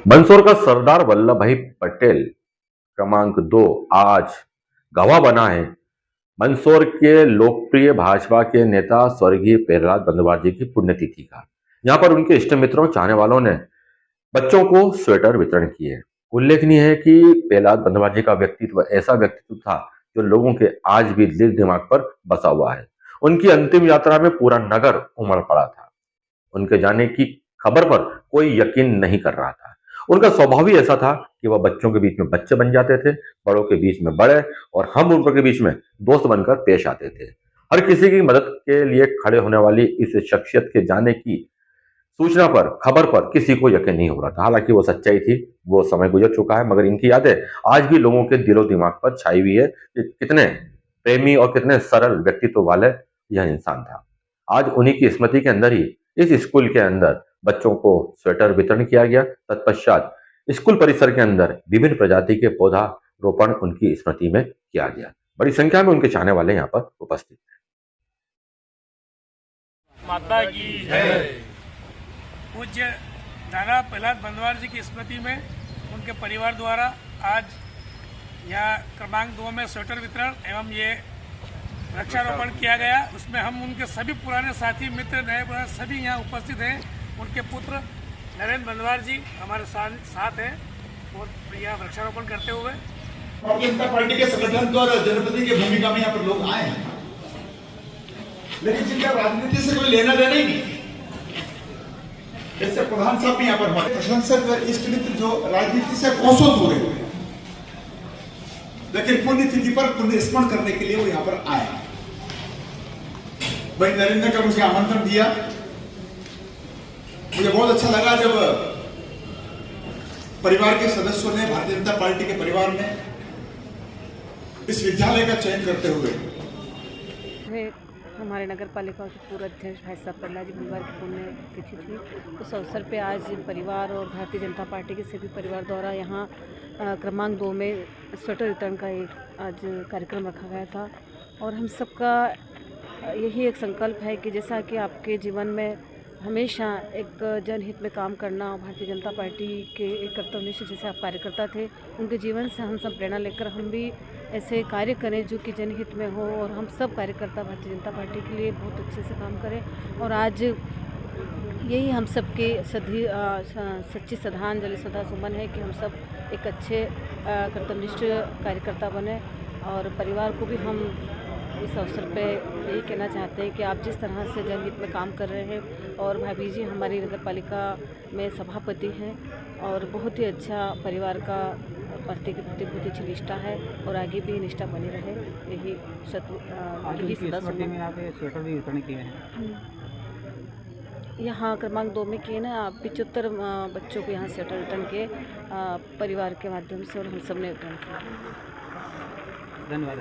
मंदसौर का सरदार वल्लभ भाई पटेल क्रमांक 2 आज गवाह बना है। मंदसौर के लोकप्रिय भाजपा के नेता स्वर्गीय प्रहलाद बंदवार जी की पुण्यतिथि का। यहाँ पर उनके इष्ट मित्रों चाहने वालों ने बच्चों को स्वेटर वितरण किए। उल्लेखनीय है कि प्रहलाद बंदवार जी का व्यक्तित्व ऐसा व्यक्तित्व था जो लोगों के आज भी दिल दिमाग पर बसा हुआ है। उनकी अंतिम यात्रा में पूरा नगर उमड़ पड़ा था। उनके जाने की खबर पर कोई यकीन नहीं कर रहा था। उनका स्वभाव ही ऐसा था कि वह बच्चों के बीच में बच्चे बन जाते थे, बड़ों के बीच में बड़े और हम उम्र के बीच में दोस्त बनकर पेश आते थे। हर किसी की मदद के लिए खड़े होने वाली इस शख्सियत के जाने की सूचना पर, खबर पर किसी को यकीन नहीं हो रहा था। हालांकि वो सच्चाई थी, वो समय गुजर चुका है, मगर इनकी यादें आज भी लोगों के दिलो दिमाग पर छाई हुई है कि कितने प्रेमी और कितने सरल व्यक्तित्व वाले यह इंसान था। आज उन्हीं की स्मृति के अंदर ही इस स्कूल के अंदर बच्चों को स्वेटर वितरण किया गया। तत्पश्चात स्कूल परिसर के अंदर विभिन्न प्रजाति के पौधा रोपण उनकी स्मृति में किया गया। बड़ी संख्या में उनके चाहने वाले यहाँ पर उपस्थित थे। माता की जय। पूज्य दादा प्रहलाद बंदवार जी की स्मृति में उनके परिवार द्वारा आज यहाँ क्रमांक 2 में स्वेटर वितरण एवं ये वृक्षारोपण किया गया। उसमें हम उनके सभी पुराने साथी मित्र, नए पुराने सभी यहाँ उपस्थित हैं। उनके पुत्र नरेंद्र बंदवार जी हमारे साथ हैं और यहाँ वृक्षारोपण करते हुए भारतीय जनता पार्टी के संगठन और जनप्रतिनिधि की भूमिका में यहाँ पर लोग आए हैं, लेकिन जिनका राजनीति से कोई लेना देना ही नहीं। जैसे प्रधान साहब भी यहाँ पर हमारे प्रशंसक इष्ट मित्र जो राजनीति से कोसों दूर है, लेकिन पुण्यतिथि पर पुण्य स्मरण करने के लिए वो यहाँ पर आए। भाई नरेंद्र का मुझे आमंत्रण दिया, मुझे बहुत अच्छा लगा जब परिवार के सदस्यों ने, भारतीय जनता पार्टी के परिवार ने इस विद्यालय का चयन करते हुए। हमारे नगर पालिका के पूर्व अध्यक्ष भाई साहब प्रहलाद जी बंदवार की पुण्यतिथि थी। उस अवसर पे आज परिवार और भारतीय जनता पार्टी के सभी परिवार द्वारा यहाँ क्रमांक 2 में स्वेटर वितरण का एक आज कार्यक्रम रखा गया था। और हम सबका यही एक संकल्प है कि जैसा कि आपके जीवन में हमेशा एक जनहित में काम करना, भारतीय जनता पार्टी के एक कर्तव्यनिष्ठ जैसे आप कार्यकर्ता थे, उनके जीवन से हम सब प्रेरणा लेकर हम भी ऐसे कार्य करें जो कि जनहित में हो और हम सब कार्यकर्ता भारतीय जनता पार्टी के लिए बहुत अच्छे से काम करें। और आज यही हम सब के सच्ची श्रद्धांजलि, सदा सुमन है कि हम सब एक अच्छे कर्तव्यनिष्ठ कार्यकर्ता बने। और परिवार को भी हम इस अवसर पे यही कहना चाहते हैं कि आप जिस तरह से जनहित में काम कर रहे हैं, और भाभी जी हमारी नगर पालिका में सभापति हैं और बहुत ही अच्छा परिवार का प्रति बहुत अच्छी निष्ठा है और आगे भी निष्ठा बनी रहे। यही स्वेटर भी वितरण किए हैं यहाँ क्रमांक 2 में किए ना। 75 बच्चों को यहाँ स्वेटर वितरण किए परिवार के माध्यम से और हम सब ने वितरण किया। धन्यवाद।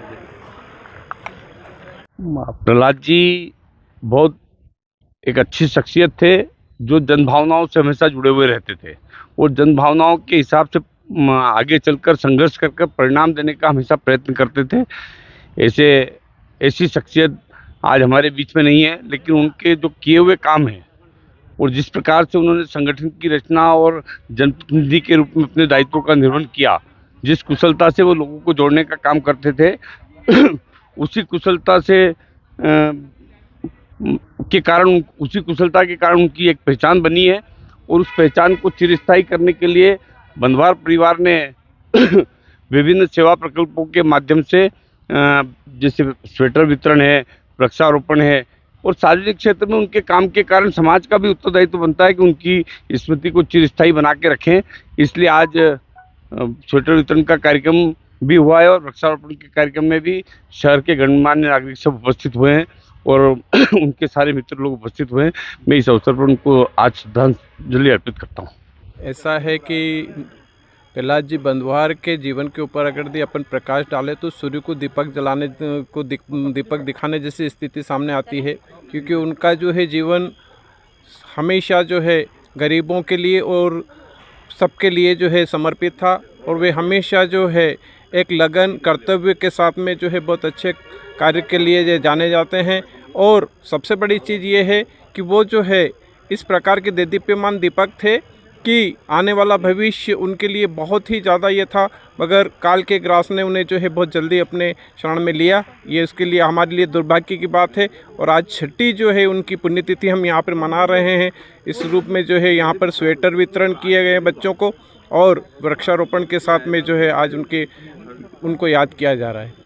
प्रहलाद जी बहुत एक अच्छी शख्सियत थे जो जनभावनाओं से हमेशा जुड़े हुए रहते थे और जनभावनाओं के हिसाब से आगे चलकर संघर्ष करके परिणाम देने का हमेशा प्रयत्न करते थे। ऐसी शख्सियत आज हमारे बीच में नहीं है, लेकिन उनके जो किए हुए काम हैं और जिस प्रकार से उन्होंने संगठन की रचना और जनप्रतिनिधि के रूप में अपने दायित्वों का निर्वहन किया, जिस कुशलता से वो लोगों को जोड़ने का काम करते थे उसी कुशलता के कारण उनकी एक पहचान बनी है। और उस पहचान को चिरस्थायी करने के लिए बंदवार परिवार ने विभिन्न सेवा प्रकल्पों के माध्यम से जैसे स्वेटर वितरण है, वृक्षारोपण है और सार्वजनिक क्षेत्र में उनके काम के कारण समाज का भी उत्तरदायित्व बनता है कि उनकी स्मृति को चिरस्थायी बना के रखें। इसलिए आज स्वेटर वितरण का कार्यक्रम भी हुआ है और वृक्षारोपण के कार्यक्रम में भी शहर के गणमान्य नागरिक सब उपस्थित हुए हैं और उनके सारे मित्र लोग उपस्थित हुए हैं। मैं इस अवसर पर उनको आज श्रद्धांजलि अर्पित करता हूँ। ऐसा है कि प्रहलाद जी बंदवार के जीवन के ऊपर अगर अपन प्रकाश डालें तो सूर्य को दीपक दिखाने जैसी स्थिति सामने आती है, क्योंकि उनका जो है जीवन हमेशा जो है गरीबों के लिए और सबके लिए जो है समर्पित था। और वे हमेशा जो है एक लगन कर्तव्य के साथ में जो है बहुत अच्छे कार्य के लिए जाने जाते हैं। और सबसे बड़ी चीज़ ये है कि वो जो है इस प्रकार के देदीप्यमान दीपक थे कि आने वाला भविष्य उनके लिए बहुत ही ज़्यादा ये था, मगर काल के ग्रास ने उन्हें जो है बहुत जल्दी अपने शरण में लिया। ये उसके लिए हमारे लिए दुर्भाग्य की बात है। और आज छठी जो है उनकी पुण्यतिथि हम यहाँ पर मना रहे हैं। इस रूप में जो है यहाँ पर स्वेटर वितरण किए गए हैं बच्चों को, और वृक्षारोपण के साथ में जो है आज उनको याद किया जा रहा है।